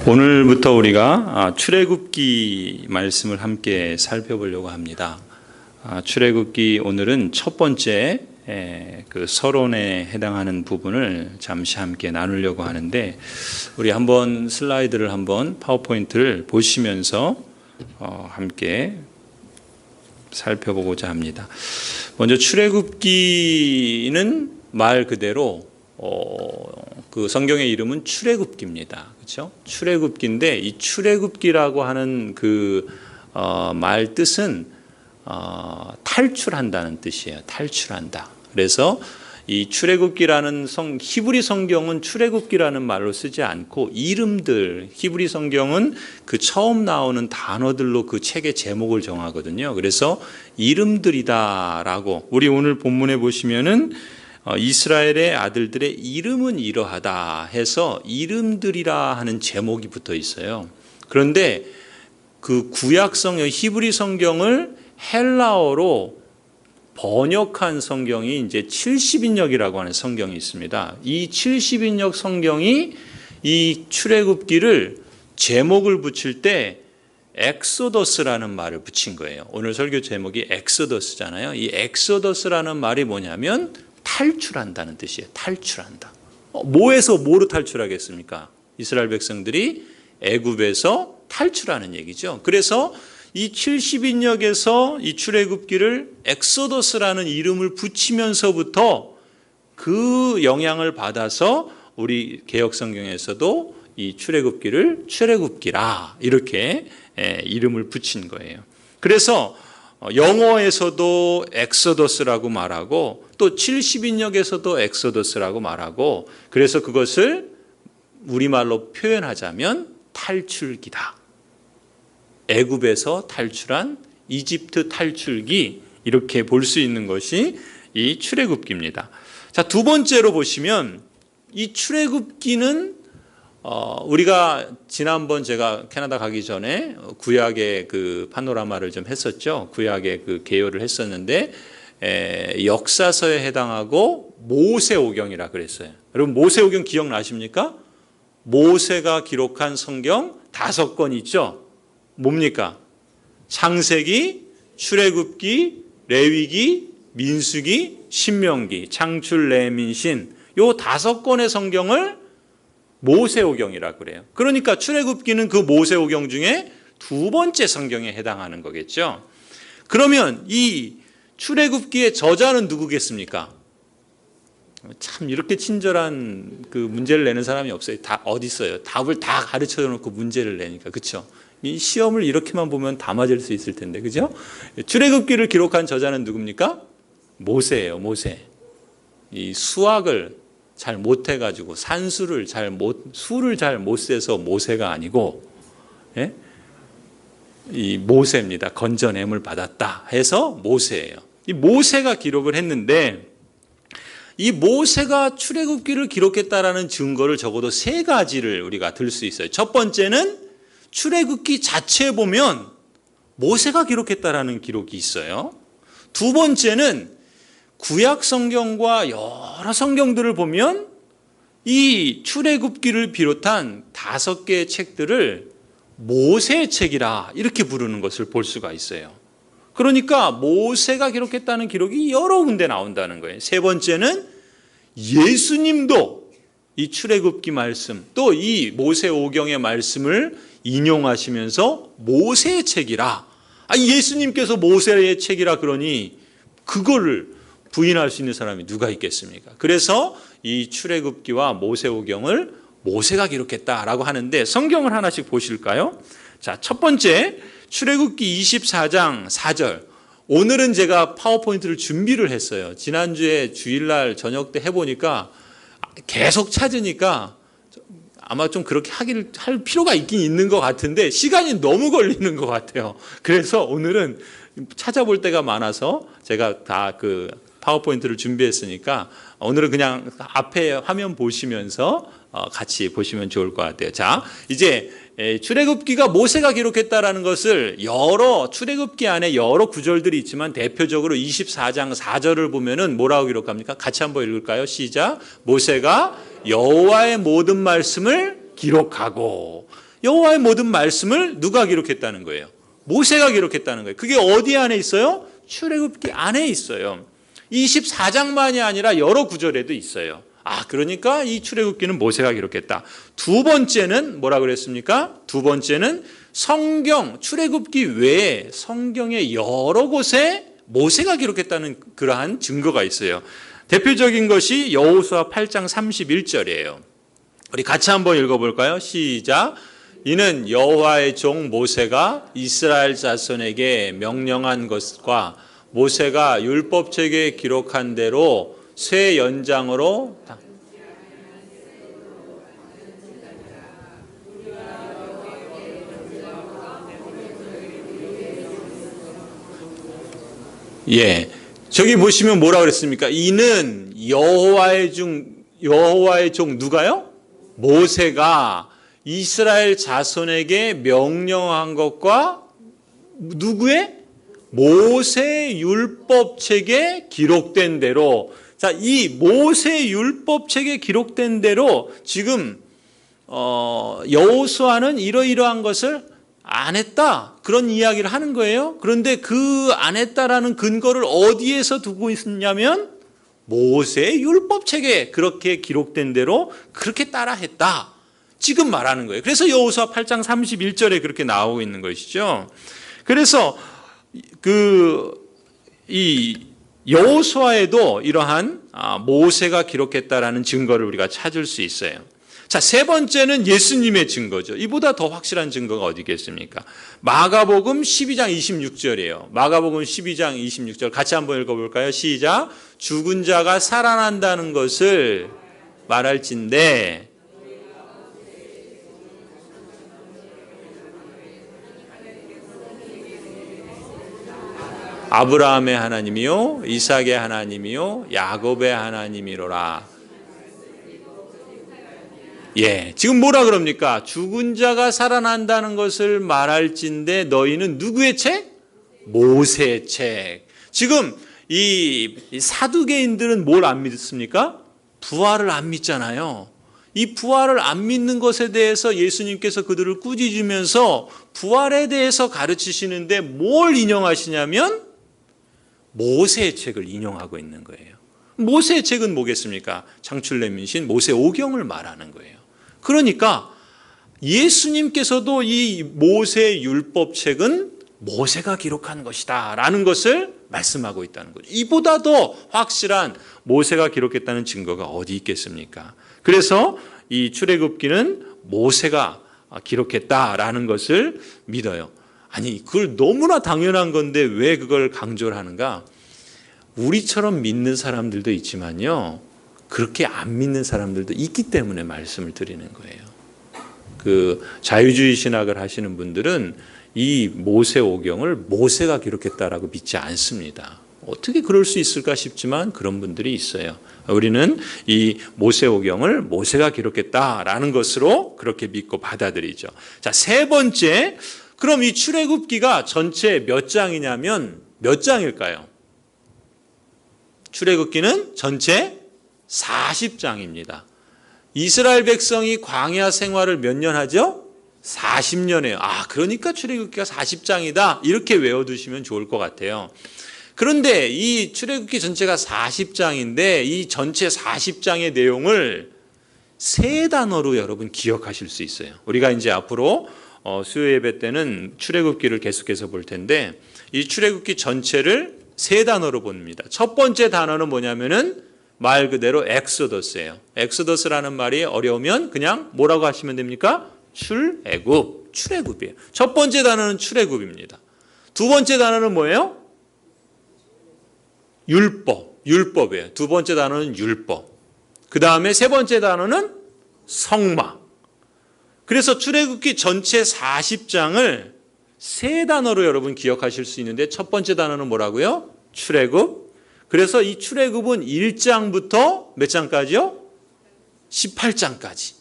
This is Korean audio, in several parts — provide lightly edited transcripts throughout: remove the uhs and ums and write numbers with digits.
오늘부터 우리가 출애굽기 말씀을 함께 살펴보려고 합니다. 출애굽기 오늘은 첫 번째 그 서론에 해당하는 부분을 잠시 함께 나누려고 하는데, 우리 한번 슬라이드를 한번 파워포인트를 보시면서 함께 살펴보고자 합니다. 먼저 출애굽기는 말 그대로 그 성경의 이름은 출애굽기입니다. 그렇죠? 출애굽기인데, 이 출애굽기라고 하는 그 말 뜻은 탈출한다는 뜻이에요. 탈출한다. 그래서 이 출애굽기라는 히브리 성경은 출애굽기라는 말로 쓰지 않고 이름들, 히브리 성경은 그 처음 나오는 단어들로 그 책의 제목을 정하거든요. 그래서 이름들이다라고, 우리 오늘 본문에 보시면은 이스라엘의 아들들의 이름은 이러하다 해서 이름들이라 하는 제목이 붙어 있어요. 그런데 그 구약 성경, 히브리 성경을 헬라어로 번역한 성경이 이제 70인역이라고 하는 성경이 있습니다. 이 70인역 성경이 이 출애굽기를 제목을 붙일 때 엑소더스라는 말을 붙인 거예요. 오늘 설교 제목이 엑소더스잖아요. 이 엑소더스라는 말이 뭐냐면 탈출한다는 뜻이에요. 탈출한다. 뭐에서 뭐로 탈출하겠습니까? 이스라엘 백성들이 애굽에서 탈출하는 얘기죠. 그래서 이 70인역에서 이 출애굽기를 엑소더스라는 이름을 붙이면서부터 그 영향을 받아서 우리 개역 성경에서도 이 출애굽기를 출애굽기라 이렇게 이름을 붙인 거예요. 그래서 영어에서도 엑소더스라고 말하고 또 70인역에서도 엑소더스라고 말하고, 그래서 그것을 우리말로 표현하자면 탈출기다. 애굽에서 탈출한 이집트 탈출기, 이렇게 볼 수 있는 것이 이 출애굽기입니다. 자, 두 번째로 보시면 이 출애굽기는 우리가 지난번 제가 캐나다 가기 전에 구약의 그 파노라마를 좀 했었죠. 구약의 그 개요를 했었는데 역사서에 해당하고 모세오경이라 그랬어요. 여러분 모세오경 기억나십니까? 모세가 기록한 성경 5권 있죠. 뭡니까? 창세기, 출애굽기, 레위기, 민수기, 신명기, 창출, 레민신, 요 5권의 성경을 모세오경이라고 그래요. 그러니까 출애굽기는 그 모세오경 중에 두 번째 성경에 해당하는 거겠죠. 그러면 이 출애굽기의 저자는 누구겠습니까? 참 이렇게 친절한 그 문제를 내는 사람이 없어요. 다 어디 있어요? 답을 다 가르쳐 놓고 문제를 내니까. 그렇죠? 이 시험을 이렇게만 보면 다 맞을 수 있을 텐데. 그죠? 출애굽기를 기록한 저자는 누굽니까? 모세예요. 모세. 이 수학을 잘 못해가지고 수를 잘 못 세서 모세가 아니고, 예? 이 모세입니다. 건져냄을 받았다 해서 모세예요. 이 모세가 기록을 했는데, 이 모세가 출애굽기를 기록했다라는 증거를 적어도 3가지를 우리가 들 수 있어요. 첫 번째는 출애굽기 자체에 보면 모세가 기록했다라는 기록이 있어요. 두 번째는 구약 성경과 여러 성경들을 보면 이 출애굽기를 비롯한 5개의 책들을 모세의 책이라 이렇게 부르는 것을 볼 수가 있어요. 그러니까 모세가 기록했다는 기록이 여러 군데 나온다는 거예요. 세 번째는 예수님도 이 출애굽기 말씀, 또 이 모세오경의 말씀을 인용하시면서 모세의 책이라, 예수님께서 모세의 책이라 그러니 그거를 부인할 수 있는 사람이 누가 있겠습니까? 그래서 이 출애굽기와 모세오경을 모세가 기록했다라고 하는데, 성경을 하나씩 보실까요? 자, 첫 번째 출애굽기 24장 4절. 오늘은 제가 파워포인트를 준비를 했어요. 지난주에 주일날 저녁 때 해보니까 계속 찾으니까 아마 좀 그렇게 할 필요가 있긴 있는 것 같은데 시간이 너무 걸리는 것 같아요. 그래서 오늘은 찾아볼 때가 많아서 제가 다 그 파워포인트를 준비했으니까 오늘은 그냥 앞에 화면 보시면서 같이 보시면 좋을 것 같아요. 자, 이제 출애굽기가 모세가 기록했다라는 것을 출애굽기 안에 여러 구절들이 있지만 대표적으로 24장 4절을 보면은 뭐라고 기록합니까? 같이 한번 읽을까요? 시작. 모세가 여호와의 모든 말씀을 기록하고 여호와의 모든 말씀을 누가 기록했다는 거예요? 모세가 기록했다는 거예요. 그게 어디 안에 있어요? 출애굽기 안에 있어요. 24장만이 아니라 여러 구절에도 있어요. 그러니까 이 출애굽기는 모세가 기록했다. 두 번째는 뭐라 그랬습니까? 두 번째는 성경, 출애굽기 외에 성경의 여러 곳에 모세가 기록했다는 그러한 증거가 있어요. 대표적인 것이 여호수아 8장 31절이에요. 우리 같이 한번 읽어볼까요? 시작. 이는 여호와의 종 모세가 이스라엘 자손에게 명령한 것과 모세가 율법책에 기록한 대로 새 연장으로 저기 보시면 뭐라 그랬습니까? 이는 여호와의 종 누가요? 모세가 이스라엘 자손에게 명령한 것과 누구의? 모세 율법책에 기록된 대로. 자, 이 모세 율법책에 기록된 대로 지금 여호수아는 이러이러한 것을 안 했다, 그런 이야기를 하는 거예요. 그런데 그 안 했다라는 근거를 어디에서 두고 있냐면 모세 율법책에 그렇게 기록된 대로 그렇게 따라 했다, 지금 말하는 거예요. 그래서 여호수아 8장 31절에 그렇게 나오고 있는 것이죠. 그래서 이 여호수아에도 이러한 모세가 기록했다라는 증거를 우리가 찾을 수 있어요. 자, 세 번째는 예수님의 증거죠. 이보다 더 확실한 증거가 어디 있겠습니까? 마가복음 12장 26절이에요. 마가복음 12장 26절 같이 한번 읽어볼까요? 시작. 죽은 자가 살아난다는 것을 말할진대 아브라함의 하나님이요 이삭의 하나님이요 야곱의 하나님이로라. 지금 뭐라 그럽니까? 죽은 자가 살아난다는 것을 말할진대 너희는 누구의 책? 모세의 책. 지금 이 사두개인들은 뭘 안 믿습니까? 부활을 안 믿잖아요. 이 부활을 안 믿는 것에 대해서 예수님께서 그들을 꾸짖으면서 부활에 대해서 가르치시는데 뭘 인용하시냐면 모세의 책을 인용하고 있는 거예요. 모세의 책은 뭐겠습니까? 창출내민신 모세 오경을 말하는 거예요. 그러니까 예수님께서도 이 모세 율법책은 모세가 기록한 것이다 라는 것을 말씀하고 있다는 거죠. 이보다 더 확실한 모세가 기록했다는 증거가 어디 있겠습니까? 그래서 이 출애굽기는 모세가 기록했다라는 것을 믿어요. 아니, 그걸 너무나 당연한 건데 왜 그걸 강조를 하는가? 우리처럼 믿는 사람들도 있지만요, 그렇게 안 믿는 사람들도 있기 때문에 말씀을 드리는 거예요. 그 자유주의 신학을 하시는 분들은 이 모세 오경을 모세가 기록했다라고 믿지 않습니다. 어떻게 그럴 수 있을까 싶지만 그런 분들이 있어요. 우리는 이 모세 오경을 모세가 기록했다라는 것으로 그렇게 믿고 받아들이죠. 자, 세 번째, 그럼 이 출애굽기가 전체 몇 장이냐면 몇 장일까요? 출애굽기는 전체 40장입니다. 이스라엘 백성이 광야 생활을 몇 년 하죠? 40년이에요. 그러니까 출애굽기가 40장이다. 이렇게 외워두시면 좋을 것 같아요. 그런데 이 출애굽기 전체가 40장인데 이 전체 40장의 내용을 세 단어로 여러분 기억하실 수 있어요. 우리가 이제 앞으로 수요 예배 때는 출애굽기를 계속해서 볼 텐데 이 출애굽기 전체를 세 단어로 봅니다. 첫 번째 단어는 뭐냐면은 말 그대로 엑소더스예요. 엑소더스라는 말이 어려우면 그냥 뭐라고 하시면 됩니까? 출애굽이에요. 첫 번째 단어는 출애굽입니다. 두 번째 단어는 뭐예요? 율법이에요. 두 번째 단어는 율법. 그 다음에 세 번째 단어는 성막. 그래서 출애굽기 전체 40장을 세 단어로 여러분 기억하실 수 있는데 첫 번째 단어는 뭐라고요? 출애굽. 그래서 이 출애굽은 1장부터 몇 장까지요? 18장까지.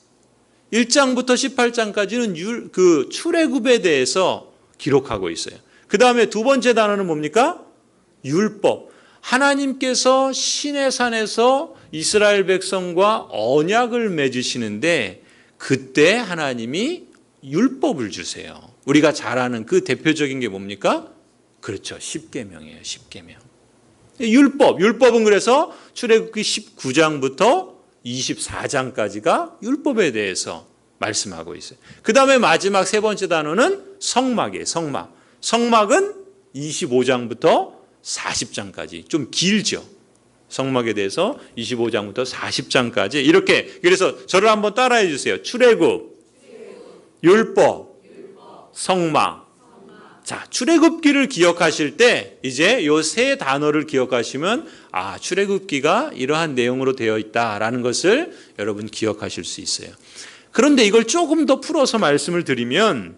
1장부터 18장까지는 그 출애굽에 대해서 기록하고 있어요. 그 다음에 두 번째 단어는 뭡니까? 율법. 하나님께서 시내산에서 이스라엘 백성과 언약을 맺으시는데 그때 하나님이 율법을 주세요. 우리가 잘 아는 그 대표적인 게 뭡니까? 그렇죠. 십계명이에요. 십계명. 율법은 그래서 출애굽기 19장부터 24장까지가 율법에 대해서 말씀하고 있어요. 그 다음에 마지막 세 번째 단어는 성막이에요. 성막. 성막은 25장부터 40장까지 좀 길죠. 성막에 대해서 25장부터 40장까지 이렇게. 그래서 저를 한번 따라해 주세요. 출애굽, 율법, 성막. 자, 출애굽기를 기억하실 때 이제 이 세 단어를 기억하시면 출애굽기가 이러한 내용으로 되어 있다라는 것을 여러분 기억하실 수 있어요. 그런데 이걸 조금 더 풀어서 말씀을 드리면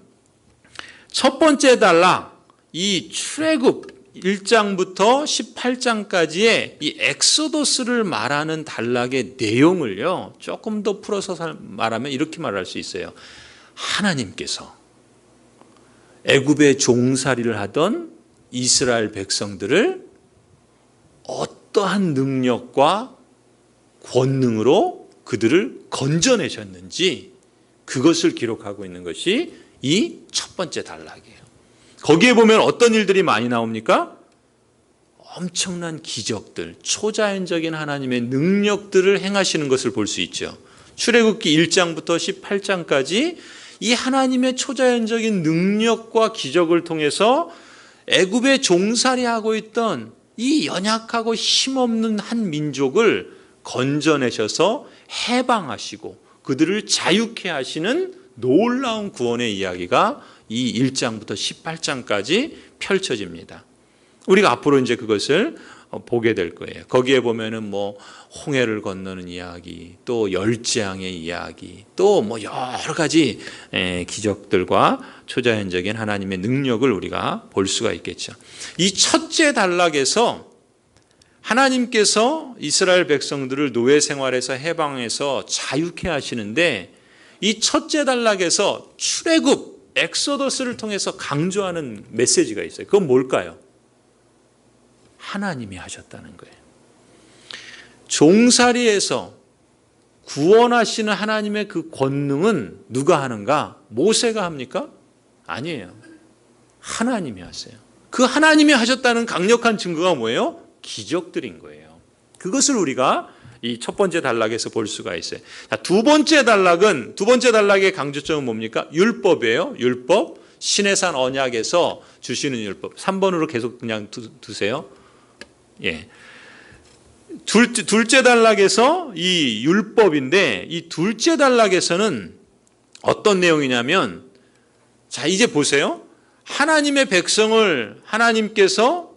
첫 번째 단락, 이 출애굽 1장부터 18장까지의 이 엑소더스를 말하는 단락의 내용을요, 조금 더 풀어서 말하면 이렇게 말할 수 있어요. 하나님께서 애굽의 종살이를 하던 이스라엘 백성들을 어떠한 능력과 권능으로 그들을 건져내셨는지 그것을 기록하고 있는 것이 이 첫 번째 단락이에요. 거기에 보면 어떤 일들이 많이 나옵니까? 엄청난 기적들, 초자연적인 하나님의 능력들을 행하시는 것을 볼 수 있죠. 출애굽기 1장부터 18장까지 이 하나님의 초자연적인 능력과 기적을 통해서 애굽에 종살이하고 있던 이 연약하고 힘없는 한 민족을 건져내셔서 해방하시고 그들을 자유케 하시는 놀라운 구원의 이야기가 이 1장부터 18장까지 펼쳐집니다. 우리가 앞으로 이제 그것을 보게 될 거예요. 거기에 보면은 홍해를 건너는 이야기, 또 열재앙의 이야기, 또 여러 가지 기적들과 초자연적인 하나님의 능력을 우리가 볼 수가 있겠죠. 이 첫째 단락에서 하나님께서 이스라엘 백성들을 노예 생활에서 해방해서 자유케 하시는데 이 첫째 단락에서 출애굽, 엑소더스를 통해서 강조하는 메시지가 있어요. 그건 뭘까요? 하나님이 하셨다는 거예요. 종살이에서 구원하시는 하나님의 그 권능은 누가 하는가? 모세가 합니까? 아니에요. 하나님이 하세요. 그 하나님이 하셨다는 강력한 증거가 뭐예요? 기적들인 거예요. 그것을 우리가 이 첫 번째 단락에서 볼 수가 있어요. 자, 두 번째 단락의 강조점은 뭡니까? 율법이에요. 율법. 시내산 언약에서 주시는 율법. 3번으로 계속 그냥 두세요. 예. 둘째 단락에서 이 율법인데 이 둘째 단락에서는 어떤 내용이냐면, 자, 이제 보세요. 하나님의 백성을 하나님께서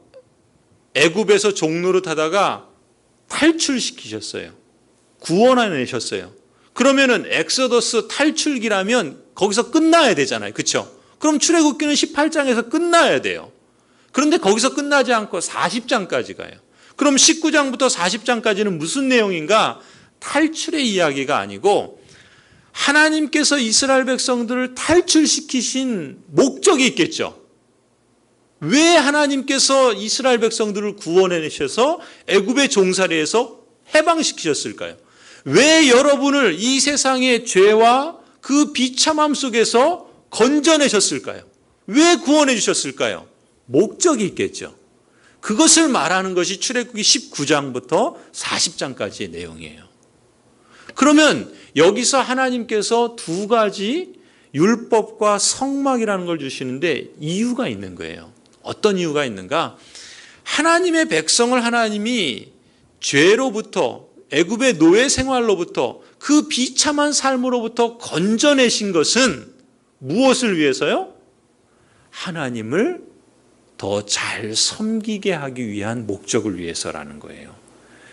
애굽에서 종노릇하다가 탈출시키셨어요. 구원해내셨어요. 그러면은 엑소더스 탈출기라면 거기서 끝나야 되잖아요. 그렇죠? 그럼 출애굽기는 18장에서 끝나야 돼요. 그런데 거기서 끝나지 않고 40장까지 가요. 그럼 19장부터 40장까지는 무슨 내용인가? 탈출의 이야기가 아니고 하나님께서 이스라엘 백성들을 탈출시키신 목적이 있겠죠. 왜 하나님께서 이스라엘 백성들을 구원해내셔서 애굽의 종살이에서 해방시키셨을까요? 왜 여러분을 이 세상의 죄와 그 비참함 속에서 건져내셨을까요? 왜 구원해 주셨을까요? 목적이 있겠죠. 그것을 말하는 것이 출애굽기 19장부터 40장까지의 내용이에요. 그러면 여기서 하나님께서 두 가지 율법과 성막이라는 걸 주시는데 이유가 있는 거예요. 어떤 이유가 있는가? 하나님의 백성을 하나님이 죄로부터, 애굽의 노예 생활로부터, 그 비참한 삶으로부터 건져내신 것은 무엇을 위해서요? 하나님을 더 잘 섬기게 하기 위한 목적을 위해서라는 거예요.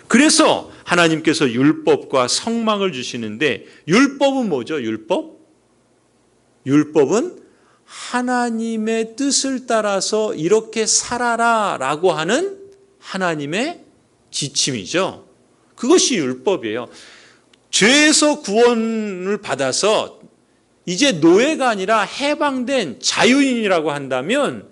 그래서 하나님께서 율법과 성막을 주시는데, 율법은 뭐죠? 율법은 하나님의 뜻을 따라서 이렇게 살아라라고 하는 하나님의 지침이죠. 그것이 율법이에요. 죄에서 구원을 받아서 이제 노예가 아니라 해방된 자유인이라고 한다면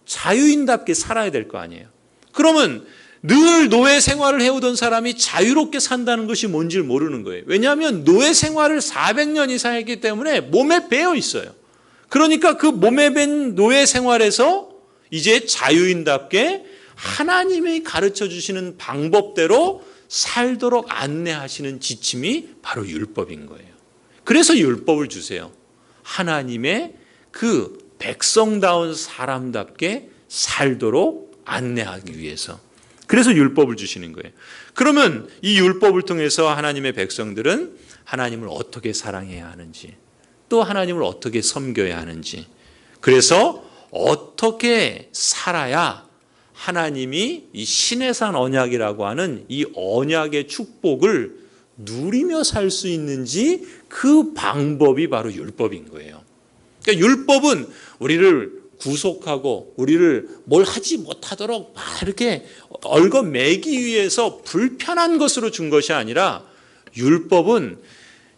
자유인답게 살아야 될 거 아니에요. 그러면 늘 노예 생활을 해오던 사람이 자유롭게 산다는 것이 뭔지를 모르는 거예요. 왜냐하면 노예 생활을 400년 이상 했기 때문에 몸에 배어 있어요. 그러니까 그 몸에 밴 노예 생활에서 이제 자유인답게 하나님이 가르쳐 주시는 방법대로 살도록 안내하시는 지침이 바로 율법인 거예요. 그래서 율법을 주세요. 하나님의 그 백성다운 사람답게 살도록 안내하기 위해서. 그래서 율법을 주시는 거예요. 그러면 이 율법을 통해서 하나님의 백성들은 하나님을 어떻게 사랑해야 하는지, 또 하나님을 어떻게 섬겨야 하는지, 그래서 어떻게 살아야 하나님이 이 신해산 언약이라고 하는 이 언약의 축복을 누리며 살 수 있는지, 그 방법이 바로 율법인 거예요. 그러니까 율법은 우리를 구속하고 우리를 뭘 하지 못하도록 막 이렇게 얽어매기 위해서 불편한 것으로 준 것이 아니라, 율법은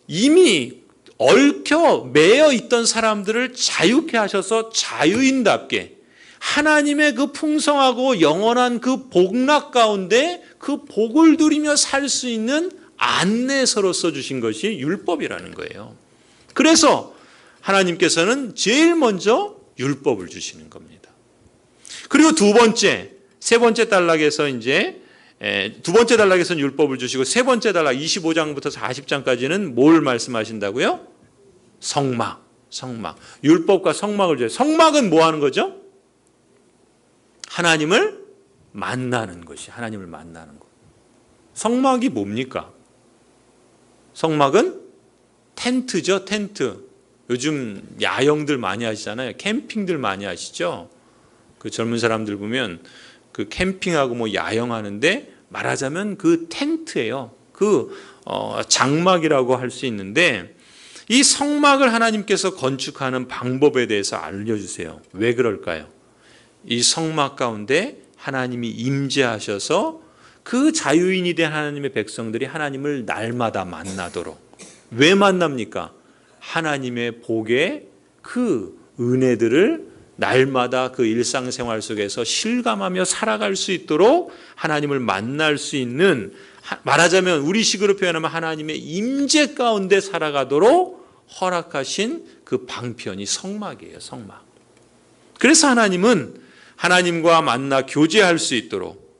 이미 얽혀 매여 있던 사람들을 자유케 하셔서 자유인답게 하나님의 그 풍성하고 영원한 그 복락 가운데 그 복을 누리며 살 수 있는 안내서로서 주신 것이 율법이라는 거예요. 그래서 하나님께서는 제일 먼저 율법을 주시는 겁니다. 그리고 세 번째 단락에서 이제 두 번째 단락에서는 율법을 주시고, 세 번째 단락 25장부터 40장까지는 뭘 말씀하신다고요? 성막. 율법과 성막을 줘요. 성막은 뭐 하는 거죠? 하나님을 만나는 것이, 하나님을 만나는 것. 성막이 뭡니까? 성막은 텐트죠, 텐트. 요즘 야영들 많이 하시잖아요. 캠핑들 많이 하시죠. 그 젊은 사람들 보면 그 캠핑하고 뭐 야영하는데, 말하자면 그 텐트예요. 그 장막이라고 할 수 있는데, 이 성막을 하나님께서 건축하는 방법에 대해서 알려주세요. 왜 그럴까요? 이 성막 가운데 하나님이 임재하셔서 그 자유인이 된 하나님의 백성들이 하나님을 날마다 만나도록. 왜 만납니까? 하나님의 복의 그 은혜들을 날마다 그 일상생활 속에서 실감하며 살아갈 수 있도록 하나님을 만날 수 있는, 말하자면 우리식으로 표현하면 하나님의 임재 가운데 살아가도록 허락하신 그 방편이 성막이에요. 성막. 그래서 하나님은 하나님과 만나 교제할 수 있도록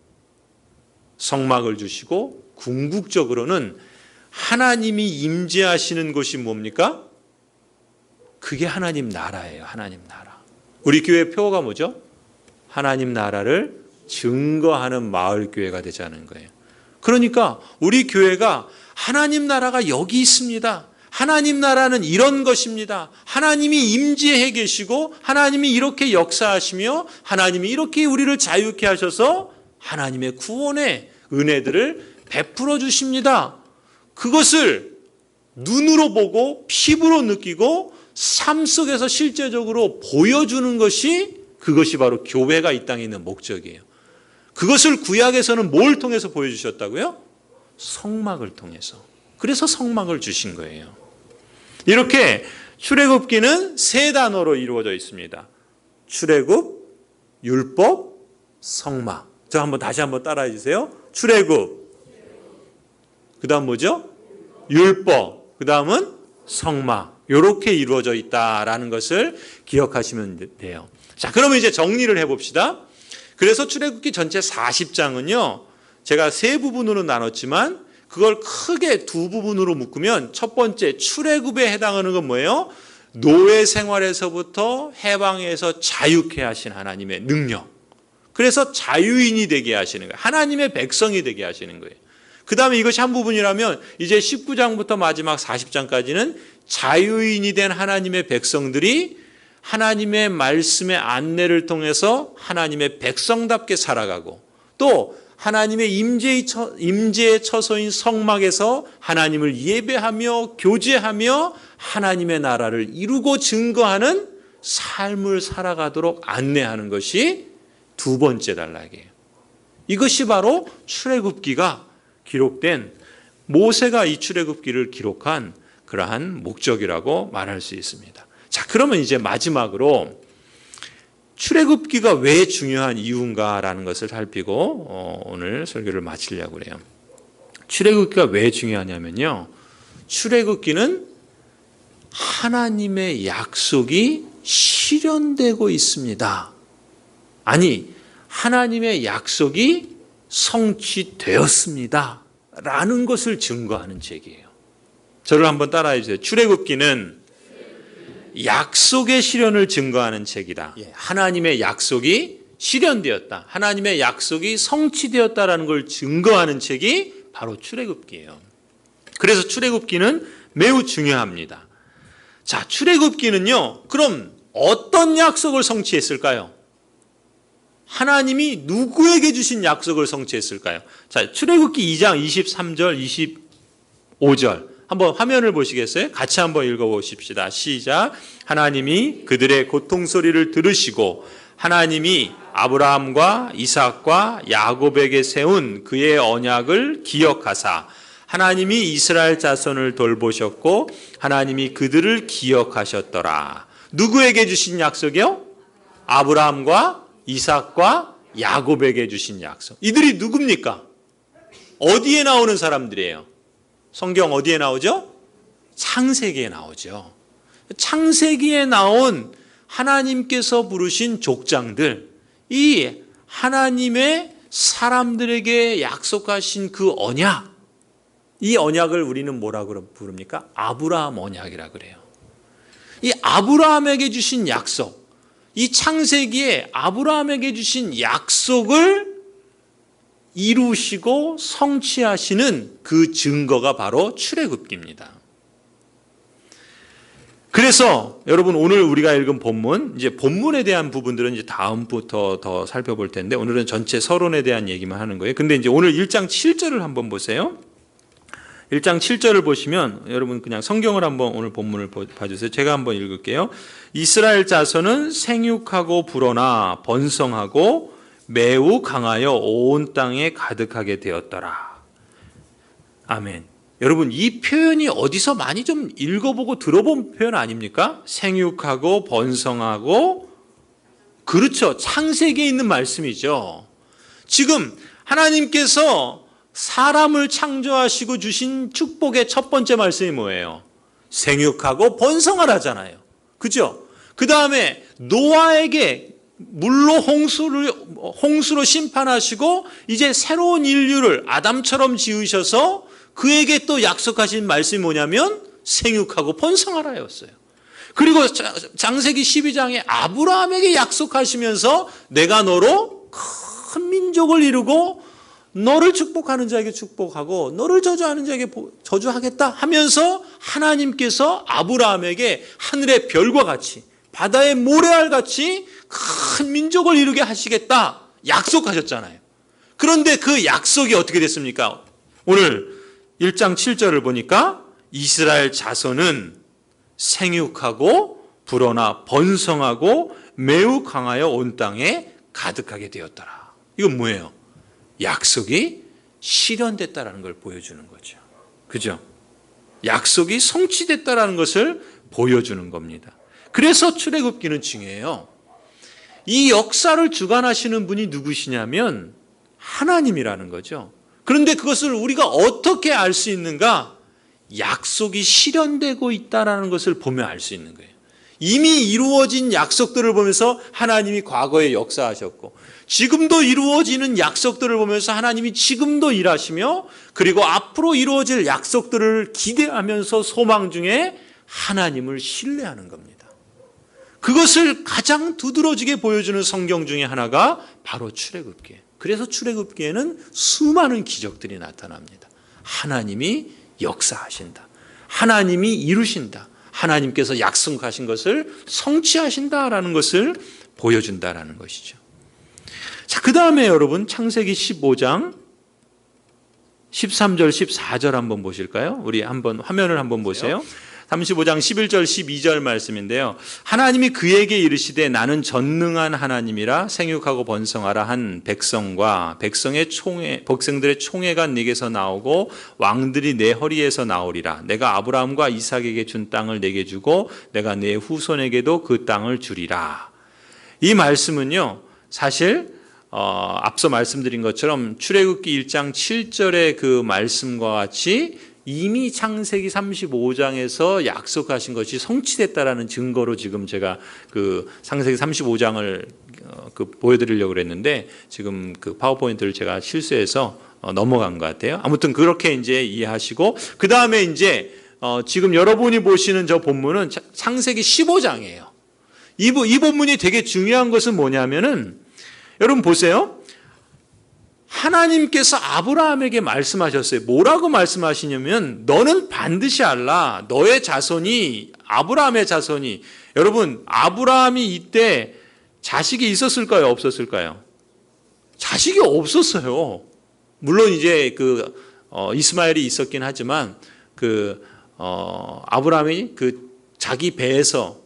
성막을 주시고, 궁극적으로는 하나님이 임재하시는 곳이 뭡니까? 그게 하나님 나라예요. 하나님 나라. 우리 교회 표어가 뭐죠? 하나님 나라를 증거하는 마을 교회가 되자는 거예요. 그러니까 우리 교회가 하나님 나라가 여기 있습니다. 하나님 나라는 이런 것입니다. 하나님이 임재해 계시고 하나님이 이렇게 역사하시며 하나님이 이렇게 우리를 자유케 하셔서 하나님의 구원의 은혜들을 베풀어 주십니다. 그것을 눈으로 보고 피부로 느끼고 삶 속에서 실제적으로 보여주는 것이, 그것이 바로 교회가 이 땅에 있는 목적이에요. 그것을 구약에서는 뭘 통해서 보여주셨다고요? 성막을 통해서. 그래서 성막을 주신 거예요. 이렇게 출애굽기는 세 단어로 이루어져 있습니다. 출애굽, 율법, 성막. 저 다시 한번 따라해 주세요. 출애굽, 그 다음 뭐죠? 율법, 그 다음은 성막. 이렇게 이루어져 있다라는 것을 기억하시면 돼요. 자, 그러면 이제 정리를 해봅시다. 그래서 출애굽기 전체 40장은요, 제가 세 부분으로 나눴지만 그걸 크게 두 부분으로 묶으면, 첫 번째 출애굽에 해당하는 건 뭐예요? 노예 생활에서부터 해방해서 자유케 하신 하나님의 능력. 그래서 자유인이 되게 하시는 거예요. 하나님의 백성이 되게 하시는 거예요. 그 다음에 이것이 한 부분이라면 이제 19장부터 마지막 40장까지는 자유인이 된 하나님의 백성들이 하나님의 말씀의 안내를 통해서 하나님의 백성답게 살아가고, 또 하나님의 임재의 처소인 성막에서 하나님을 예배하며 교제하며 하나님의 나라를 이루고 증거하는 삶을 살아가도록 안내하는 것이 두 번째 단락이에요. 이것이 바로 출애굽기가 기록된, 모세가 이 출애굽기를 기록한 그러한 목적이라고 말할 수 있습니다. 자, 그러면 이제 마지막으로 출애굽기가 왜 중요한 이유인가라는 것을 살피고 오늘 설교를 마치려고 그래요. 출애굽기가 왜 중요하냐면요, 출애굽기는 하나님의 약속이 실현되고 있습니다. 아니, 하나님의 약속이 성취되었습니다 라는 것을 증거하는 책이에요. 저를 한번 따라해 주세요. 출애굽기는 약속의 실현을 증거하는 책이다. 하나님의 약속이 실현되었다, 하나님의 약속이 성취되었다라는 걸 증거하는 책이 바로 출애굽기예요. 그래서 출애굽기는 매우 중요합니다. 자, 출애굽기는요, 그럼 어떤 약속을 성취했을까요? 하나님이 누구에게 주신 약속을 성취했을까요? 자, 출애굽기 2장 23절, 25절 한번 화면을 보시겠어요? 같이 한번 읽어보십시다. 시작. 하나님이 그들의 고통 소리를 들으시고 하나님이 아브라함과 이삭과 야곱에게 세운 그의 언약을 기억하사 하나님이 이스라엘 자손을 돌보셨고 하나님이 그들을 기억하셨더라. 누구에게 주신 약속이요? 아브라함과 이삭과 야곱에게 주신 약속. 이들이 누굽니까? 어디에 나오는 사람들이에요? 성경 어디에 나오죠? 창세기에 나오죠. 창세기에 나온 하나님께서 부르신 족장들, 이 하나님의 사람들에게 약속하신 그 언약, 이 언약을 우리는 뭐라고 부릅니까? 아브라함 언약이라 그래요. 이 아브라함에게 주신 약속, 이 창세기에 아브라함에게 주신 약속을 이루시고 성취하시는 그 증거가 바로 출애굽기입니다. 그래서 여러분 오늘 우리가 읽은 본문, 이제 본문에 대한 부분들은 이제 다음부터 더 살펴볼 텐데 오늘은 전체 서론에 대한 얘기만 하는 거예요. 근데 이제 오늘 1장 7절을 한번 보세요. 1장 7절을 보시면 여러분 그냥 성경을 한번 오늘 본문을 봐주세요. 제가 한번 읽을게요. 이스라엘 자손은 생육하고 불어나 번성하고 매우 강하여 온 땅에 가득하게 되었더라. 아멘. 여러분 이 표현이 어디서 많이 좀 읽어보고 들어본 표현 아닙니까? 생육하고 번성하고, 그렇죠. 창세기에 있는 말씀이죠. 지금 하나님께서 사람을 창조하시고 주신 축복의 첫 번째 말씀이 뭐예요? 생육하고 번성하라잖아요. 그죠? 그 다음에 노아에게 물로 홍수로 심판하시고 이제 새로운 인류를 아담처럼 지으셔서 그에게 또 약속하신 말씀이 뭐냐면 생육하고 번성하라였어요. 그리고 창세기 12장에 아브라함에게 약속하시면서 내가 너로 큰 민족을 이루고 너를 축복하는 자에게 축복하고 너를 저주하는 자에게 저주하겠다 하면서 하나님께서 아브라함에게 하늘의 별과 같이 바다의 모래알 같이 큰 민족을 이루게 하시겠다 약속하셨잖아요. 그런데 그 약속이 어떻게 됐습니까? 오늘 1장 7절을 보니까 이스라엘 자손은 생육하고 불어나 번성하고 매우 강하여 온 땅에 가득하게 되었더라. 이건 뭐예요? 약속이 실현됐다라는 걸 보여주는 거죠. 그죠? 약속이 성취됐다라는 것을 보여주는 겁니다. 그래서 출애굽기는 중요해요. 이 역사를 주관하시는 분이 누구시냐면 하나님이라는 거죠. 그런데 그것을 우리가 어떻게 알 수 있는가? 약속이 실현되고 있다는 것을 보면 알 수 있는 거예요. 이미 이루어진 약속들을 보면서 하나님이 과거에 역사하셨고 지금도 이루어지는 약속들을 보면서 하나님이 지금도 일하시며 그리고 앞으로 이루어질 약속들을 기대하면서 소망 중에 하나님을 신뢰하는 겁니다. 그것을 가장 두드러지게 보여주는 성경 중에 하나가 바로 출애굽기예요. 그래서 출애굽기에는 수많은 기적들이 나타납니다. 하나님이 역사하신다. 하나님이 이루신다. 하나님께서 약속하신 것을 성취하신다라는 것을 보여준다라는 것이죠. 자, 그 다음에 여러분 창세기 15장 13절 14절 한번 보실까요? 우리 한번 화면을 한번 보세요. 35장 11절 12절 말씀인데요. 하나님이 그에게 이르시되 나는 전능한 하나님이라 생육하고 번성하라 한 백성과 백성들의 총회가 네게서 나오고 왕들이 내 허리에서 나오리라. 내가 아브라함과 이삭에게 준 땅을 내게 주고 내가 내 후손에게도 그 땅을 주리라. 이 말씀은요. 사실 앞서 말씀드린 것처럼 출애굽기 1장 7절의 그 말씀과 같이 이미 창세기 35장에서 약속하신 것이 성취됐다라는 증거로 지금 제가 그 창세기 35장을 보여드리려고 그랬는데 지금 그 파워포인트를 제가 실수해서 넘어간 것 같아요. 아무튼 그렇게 이제 이해하시고 그 다음에 이제 지금 여러분이 보시는 저 본문은 창세기 15장이에요. 이 본문이 되게 중요한 것은 뭐냐면은 여러분 보세요. 하나님께서 아브라함에게 말씀하셨어요. 뭐라고 말씀하시냐면 너는 반드시 알라. 너의 자손이 아브라함의 자손이 여러분 아브라함이 이때 자식이 있었을까요? 없었을까요? 자식이 없었어요. 물론 이제 이스마엘이 있었긴 하지만 아브라함이 자기 배에서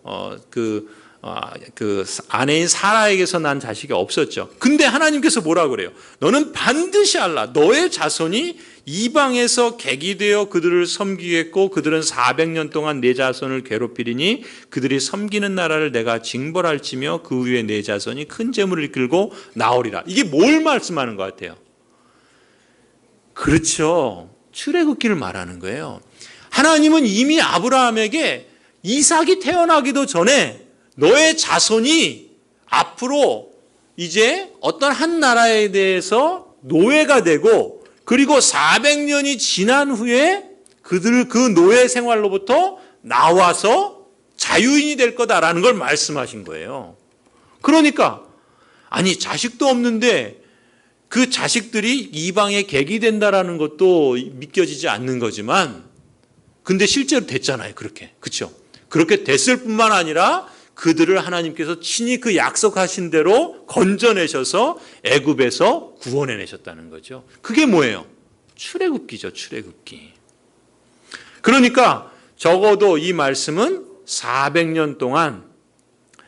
아내인 사라에게서 난 자식이 없었죠. 근데 하나님께서 뭐라고 그래요? 너는 반드시 알라. 너의 자손이 이방에서 객이 되어 그들을 섬기겠고 그들은 400년 동안 내 자손을 괴롭히리니 그들이 섬기는 나라를 내가 징벌할지며 그 위에 내 자손이 큰 재물을 이끌고 나오리라. 이게 뭘 말씀하는 것 같아요? 그렇죠. 출애굽기를 말하는 거예요. 하나님은 이미 아브라함에게 이삭이 태어나기도 전에 너의 자손이 앞으로 이제 어떤 한 나라에 대해서 노예가 되고 그리고 400년이 지난 후에 그들 그 노예 생활로부터 나와서 자유인이 될 거다라는 걸 말씀하신 거예요. 그러니까 아니 자식도 없는데 그 자식들이 이방의 객이 된다라는 것도 믿겨지지 않는 거지만 근데 실제로 됐잖아요. 그렇게. 그렇죠? 그렇게 됐을 뿐만 아니라 그들을 하나님께서 친히 그 약속하신 대로 건져내셔서 애굽에서 구원해내셨다는 거죠. 그게 뭐예요? 출애굽기죠. 출애굽기. 그러니까 적어도 이 말씀은 400년 동안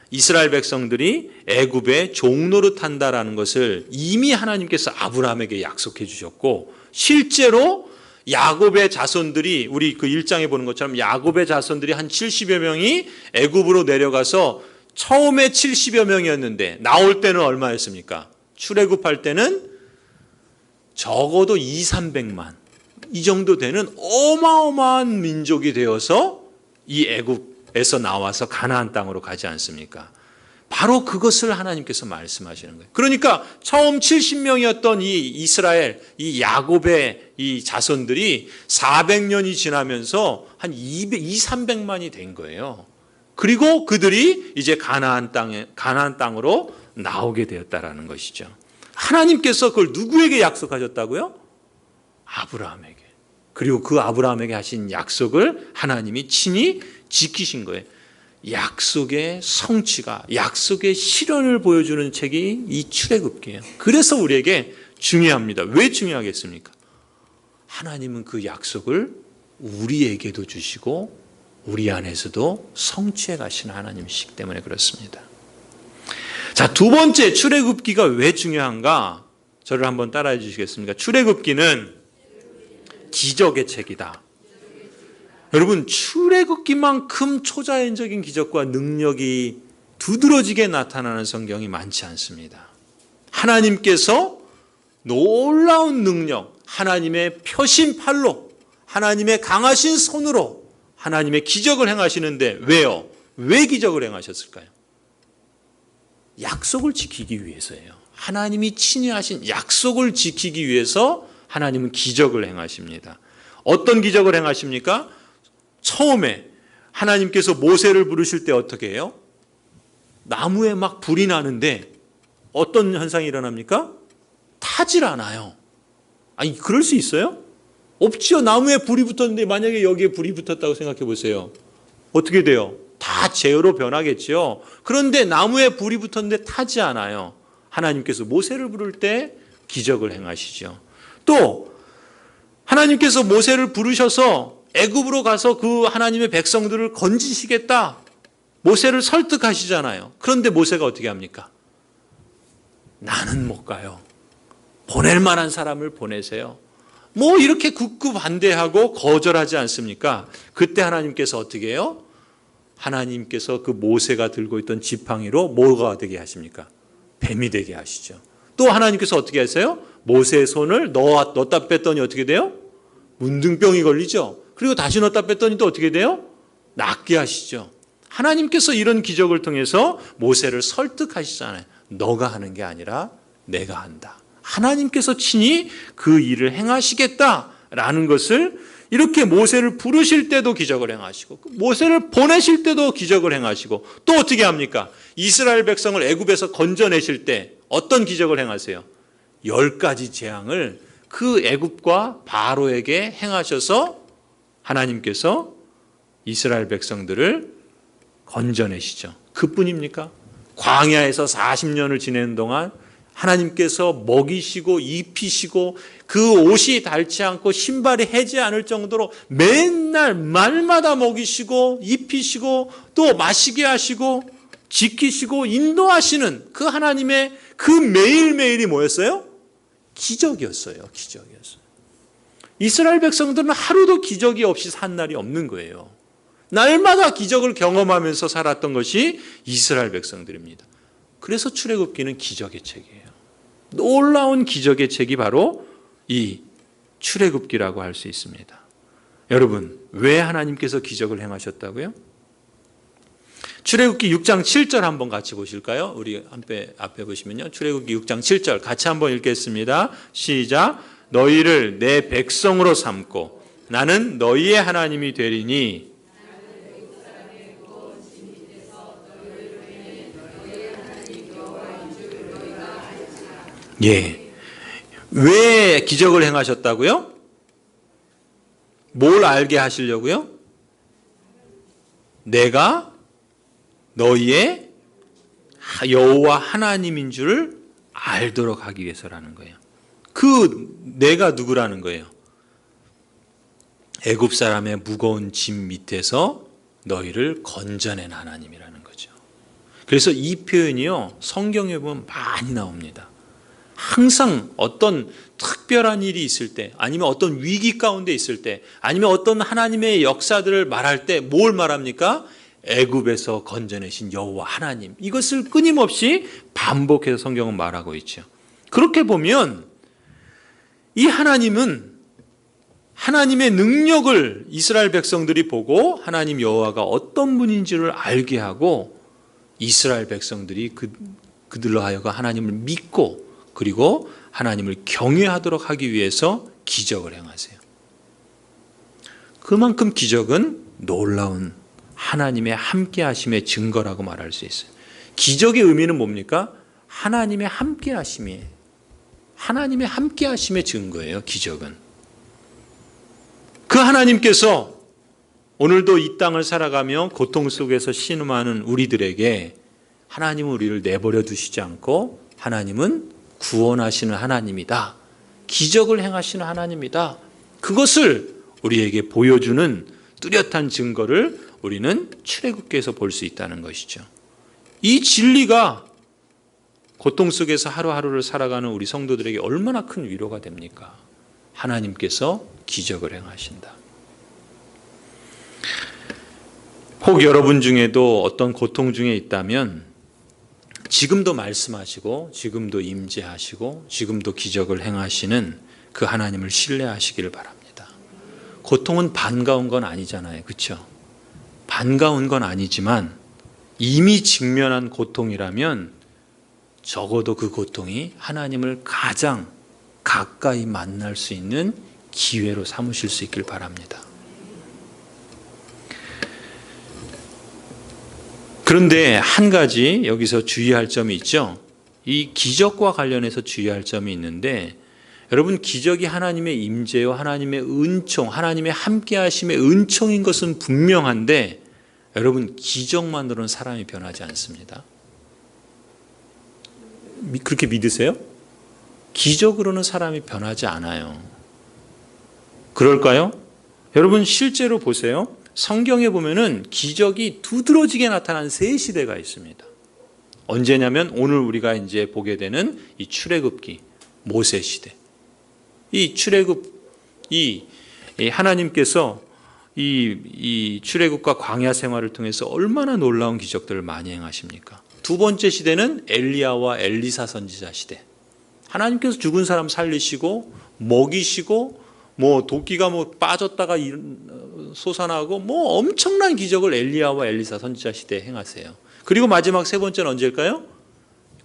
이스라엘 백성들이 애굽에 종노릇 한다라는 것을 이미 하나님께서 아브라함에게 약속해 주셨고 실제로 야곱의 자손들이 우리 그 1장에 보는 것처럼 야곱의 자손들이 한 70여 명이 애굽으로 내려가서 처음에 70여 명이었는데 나올 때는 얼마였습니까? 출애굽할 때는 적어도 200~300만 이 정도 되는 어마어마한 민족이 되어서 이 애굽에서 나와서 가나안 땅으로 가지 않습니까? 바로 그것을 하나님께서 말씀하시는 거예요. 그러니까 처음 70명이었던 이 이스라엘, 이 야곱의 이 자손들이 400년이 지나면서 한 200~300만이 된 거예요. 그리고 그들이 이제 가나안 땅으로 나오게 되었다라는 것이죠. 하나님께서 그걸 누구에게 약속하셨다고요? 아브라함에게. 그리고 그 아브라함에게 하신 약속을 하나님이 친히 지키신 거예요. 약속의 성취가, 약속의 실현을 보여주는 책이 이 출애굽기예요. 그래서 우리에게 중요합니다. 왜 중요하겠습니까? 하나님은 그 약속을 우리에게도 주시고 우리 안에서도 성취해 가시는 하나님이시기 때문에 그렇습니다. 자, 두 번째 출애굽기가 왜 중요한가? 저를 한번 따라해 주시겠습니까? 출애굽기는 기적의 책이다. 여러분 출애굽기만큼 초자연적인 기적과 능력이 두드러지게 나타나는 성경이 많지 않습니다. 하나님께서 놀라운 능력, 하나님의 펴신 팔로, 하나님의 강하신 손으로 하나님의 기적을 행하시는데 왜요? 왜 기적을 행하셨을까요? 약속을 지키기 위해서예요. 하나님이 친히 하신 약속을 지키기 위해서 하나님은 기적을 행하십니다. 어떤 기적을 행하십니까? 처음에 하나님께서 모세를 부르실 때 어떻게 해요? 나무에 막 불이 나는데 어떤 현상이 일어납니까? 타질 않아요. 아니 그럴 수 있어요? 없지요. 나무에 불이 붙었는데 만약에 여기에 불이 붙었다고 생각해 보세요. 어떻게 돼요? 다 재로 변하겠죠. 그런데 나무에 불이 붙었는데 타지 않아요. 하나님께서 모세를 부를 때 기적을 행하시죠. 또 하나님께서 모세를 부르셔서 애굽으로 가서 그 하나님의 백성들을 건지시겠다. 모세를 설득하시잖아요. 그런데 모세가 어떻게 합니까? 나는 못 가요. 보낼 만한 사람을 보내세요. 뭐 이렇게 굳고 반대하고 거절하지 않습니까? 그때 하나님께서 어떻게 해요? 하나님께서 그 모세가 들고 있던 지팡이로 뭐가 되게 하십니까? 뱀이 되게 하시죠. 또 하나님께서 어떻게 하세요? 모세의 손을 넣었다 뺐더니 어떻게 돼요? 문둥병이 걸리죠. 그리고 다시 넣었다 뺐더니 또 어떻게 돼요? 낫게 하시죠. 하나님께서 이런 기적을 통해서 모세를 설득하시잖아요. 너가 하는 게 아니라 내가 한다. 하나님께서 친히 그 일을 행하시겠다라는 것을 이렇게 모세를 부르실 때도 기적을 행하시고 모세를 보내실 때도 기적을 행하시고 또 어떻게 합니까? 이스라엘 백성을 애굽에서 건져내실 때 어떤 기적을 행하세요? 10가지 재앙을 그 애굽과 바로에게 행하셔서 하나님께서 이스라엘 백성들을 건져내시죠. 그뿐입니까? 광야에서 40년을 지내는 동안 하나님께서 먹이시고 입히시고 그 옷이 닳지 않고 신발이 해지 않을 정도로 맨날 말마다 먹이시고 입히시고 또 마시게 하시고 지키시고 인도하시는 그 하나님의 그 매일매일이 뭐였어요? 기적이었어요. 기적이었어요. 이스라엘 백성들은 하루도 기적이 없이 산 날이 없는 거예요. 날마다 기적을 경험하면서 살았던 것이 이스라엘 백성들입니다. 그래서 출애굽기는 기적의 책이에요. 놀라운 기적의 책이 바로 이 출애굽기라고 할 수 있습니다. 여러분, 왜 하나님께서 기적을 행하셨다고요? 출애굽기 6장 7절 한번 같이 보실까요? 우리 앞에 보시면요. 출애굽기 6장 7절 같이 한번 읽겠습니다. 시작. 너희를 내 백성으로 삼고 나는 너희의 하나님이 되리니 예. 왜 기적을 행하셨다고요? 뭘 알게 하시려고요? 내가 너희의 여호와 하나님인 줄 알도록 하기 위해서라는 거예요. 그 내가 누구라는 거예요? 애굽 사람의 무거운 짐 밑에서 너희를 건져낸 하나님이라는 거죠. 그래서 이 표현이요, 성경에 보면 많이 나옵니다. 항상 어떤 특별한 일이 있을 때, 아니면 어떤 위기 가운데 있을 때, 아니면 어떤 하나님의 역사들을 말할 때 뭘 말합니까? 애굽에서 건져내신 여호와 하나님. 이것을 끊임없이 반복해서 성경은 말하고 있죠. 그렇게 보면 이 하나님은 하나님의 능력을 이스라엘 백성들이 보고 하나님 여호와가 어떤 분인지를 알게 하고 이스라엘 백성들이 그들로 하여금 하나님을 믿고 그리고 하나님을 경외하도록 하기 위해서 기적을 행하세요. 그만큼 기적은 놀라운 하나님의 함께하심의 증거라고 말할 수 있어요. 기적의 의미는 뭡니까? 하나님의 함께하심이에요. 하나님의 함께하심의 증거예요. 기적은. 그 하나님께서 오늘도 이 땅을 살아가며 고통 속에서 신음하는 우리들에게 하나님은 우리를 내버려 두시지 않고 하나님은 구원하시는 하나님이다. 기적을 행하시는 하나님이다. 그것을 우리에게 보여주는 뚜렷한 증거를 우리는 출애굽기에서 볼 수 있다는 것이죠. 이 진리가 고통 속에서 하루하루를 살아가는 우리 성도들에게 얼마나 큰 위로가 됩니까? 하나님께서 기적을 행하신다. 혹 여러분 중에도 어떤 고통 중에 있다면 지금도 말씀하시고 지금도 임재하시고 지금도 기적을 행하시는 그 하나님을 신뢰하시기를 바랍니다. 고통은 반가운 건 아니잖아요. 그렇죠? 반가운 건 아니지만 이미 직면한 고통이라면 적어도 그 고통이 하나님을 가장 가까이 만날 수 있는 기회로 삼으실 수 있길 바랍니다. 그런데 한 가지 여기서 주의할 점이 있죠. 이 기적과 관련해서 주의할 점이 있는데 여러분, 기적이 하나님의 임재요, 하나님의 은총, 하나님의 함께하심의 은총인 것은 분명한데 여러분, 기적만으로는 사람이 변하지 않습니다. 그렇게 믿으세요? 기적으로는 사람이 변하지 않아요. 그럴까요? 여러분, 실제로 보세요. 성경에 보면은 기적이 두드러지게 나타난 세 시대가 있습니다. 언제냐면 오늘 우리가 이제 보게 되는 이 출애굽기, 모세 시대. 이 출애굽, 이 하나님께서 이 출애굽과 광야 생활을 통해서 얼마나 놀라운 기적들을 많이 행하십니까? 두 번째 시대는 엘리야와 엘리사 선지자 시대. 하나님께서 죽은 사람 살리시고 먹이시고 뭐 도끼가 뭐 빠졌다가 솟아나고 뭐 엄청난 기적을 엘리야와 엘리사 선지자 시대에 행하세요. 그리고 마지막 세 번째는 언제일까요?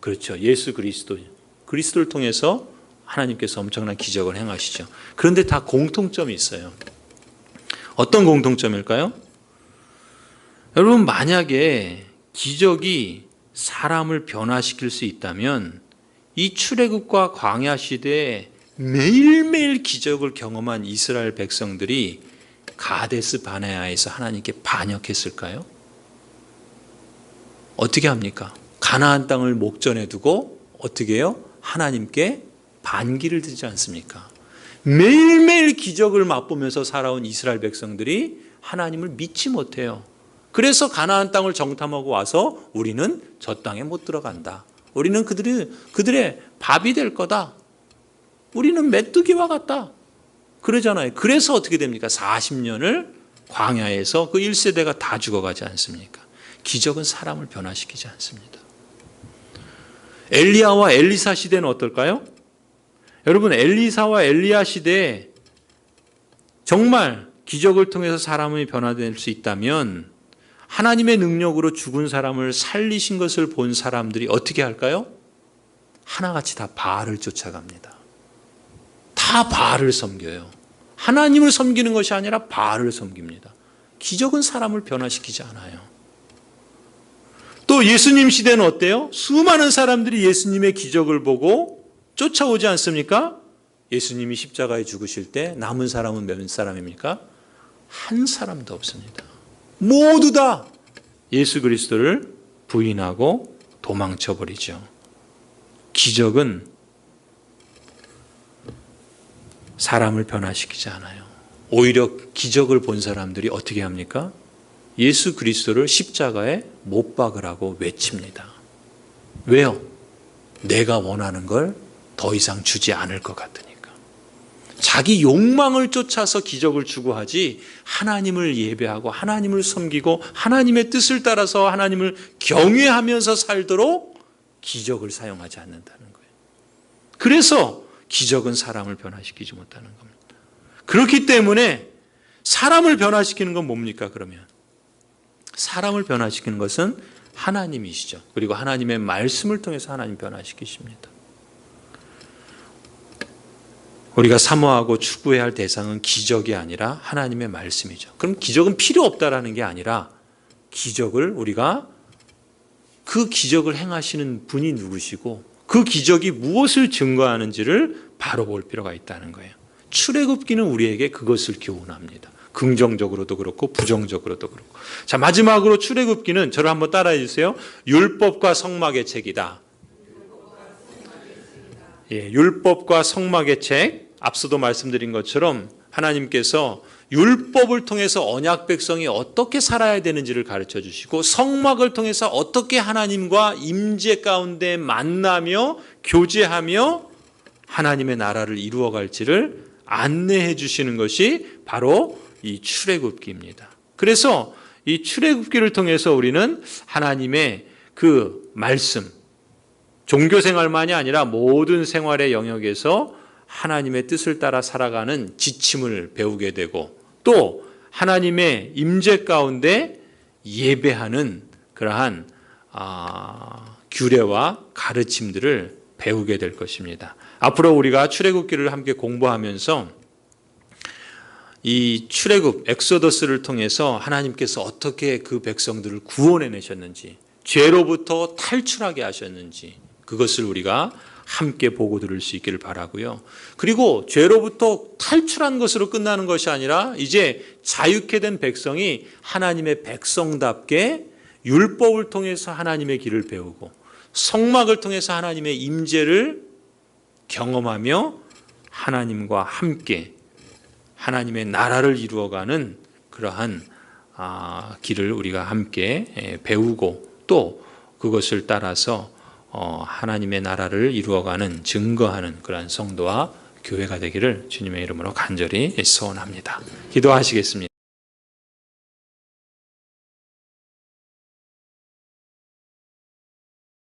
그렇죠. 예수 그리스도를 통해서 하나님께서 엄청난 기적을 행하시죠. 그런데 다 공통점이 있어요. 어떤 공통점일까요? 여러분, 만약에 기적이 사람을 변화시킬 수 있다면 이 출애굽과 광야 시대에 매일매일 기적을 경험한 이스라엘 백성들이 가데스 바네아에서 하나님께 반역했을까요? 어떻게 합니까? 가나안 땅을 목전에 두고 어떻게 해요? 하나님께 반기를 드리지 않습니까? 매일매일 기적을 맛보면서 살아온 이스라엘 백성들이 하나님을 믿지 못해요. 그래서 가나안 땅을 정탐하고 와서 우리는 저 땅에 못 들어간다. 우리는 그들의 밥이 될 거다. 우리는 메뚜기와 같다. 그러잖아요. 그래서 어떻게 됩니까? 40년을 광야에서 그 1세대가 다 죽어가지 않습니까? 기적은 사람을 변화시키지 않습니다. 엘리야와 엘리사 시대는 어떨까요? 여러분, 엘리사와 엘리야 시대에 정말 기적을 통해서 사람이 변화될 수 있다면 하나님의 능력으로 죽은 사람을 살리신 것을 본 사람들이 어떻게 할까요? 하나같이 다 바알을 쫓아갑니다. 다 바알을 섬겨요. 하나님을 섬기는 것이 아니라 바알을 섬깁니다. 기적은 사람을 변화시키지 않아요. 또 예수님 시대는 어때요? 수많은 사람들이 예수님의 기적을 보고 쫓아오지 않습니까? 예수님이 십자가에 죽으실 때 남은 사람은 몇 사람입니까? 한 사람도 없습니다. 모두 다 예수 그리스도를 부인하고 도망쳐버리죠. 기적은 사람을 변화시키지 않아요. 오히려 기적을 본 사람들이 어떻게 합니까? 예수 그리스도를 십자가에 못 박으라고 외칩니다. 왜요? 내가 원하는 걸 더 이상 주지 않을 것 같으니까. 자기 욕망을 쫓아서 기적을 추구하지 하나님을 예배하고 하나님을 섬기고 하나님의 뜻을 따라서 하나님을 경외하면서 살도록 기적을 사용하지 않는다는 거예요. 그래서 기적은 사람을 변화시키지 못하는 겁니다. 그렇기 때문에 사람을 변화시키는 건 뭡니까? 그러면 사람을 변화시키는 것은 하나님이시죠. 그리고 하나님의 말씀을 통해서 하나님 변화시키십니다. 우리가 사모하고 추구해야 할 대상은 기적이 아니라 하나님의 말씀이죠. 그럼 기적은 필요 없다라는 게 아니라 기적을 우리가 그 기적을 행하시는 분이 누구시고 그 기적이 무엇을 증거하는지를 바로 볼 필요가 있다는 거예요. 출애굽기는 우리에게 그것을 교훈합니다. 긍정적으로도 그렇고 부정적으로도 그렇고. 자, 마지막으로 출애굽기는 저를 한번 따라해 주세요. 율법과 성막의 책이다. 예, 율법과 성막의 책. 앞서도 말씀드린 것처럼 하나님께서 율법을 통해서 언약 백성이 어떻게 살아야 되는지를 가르쳐 주시고 성막을 통해서 어떻게 하나님과 임재 가운데 만나며 교제하며 하나님의 나라를 이루어갈지를 안내해 주시는 것이 바로 이 출애굽기입니다. 그래서 이 출애굽기를 통해서 우리는 하나님의 그 말씀, 종교 생활만이 아니라 모든 생활의 영역에서 하나님의 뜻을 따라 살아가는 지침을 배우게 되고 또 하나님의 임재 가운데 예배하는 그러한 규례와 가르침들을 배우게 될 것입니다. 앞으로 우리가 출애굽기를 함께 공부하면서 이 출애굽 엑소더스를 통해서 하나님께서 어떻게 그 백성들을 구원해내셨는지 죄로부터 탈출하게 하셨는지 그것을 우리가 함께 보고 들을 수 있기를 바라고요. 그리고 죄로부터 탈출한 것으로 끝나는 것이 아니라 이제 자유케 된 백성이 하나님의 백성답게 율법을 통해서 하나님의 길을 배우고 성막을 통해서 하나님의 임재를 경험하며 하나님과 함께 하나님의 나라를 이루어가는 그러한 길을 우리가 함께 배우고 또 그것을 따라서 하나님의 나라를 이루어가는 증거하는 그러한 성도와 교회가 되기를 주님의 이름으로 간절히 소원합니다. 기도하시겠습니다.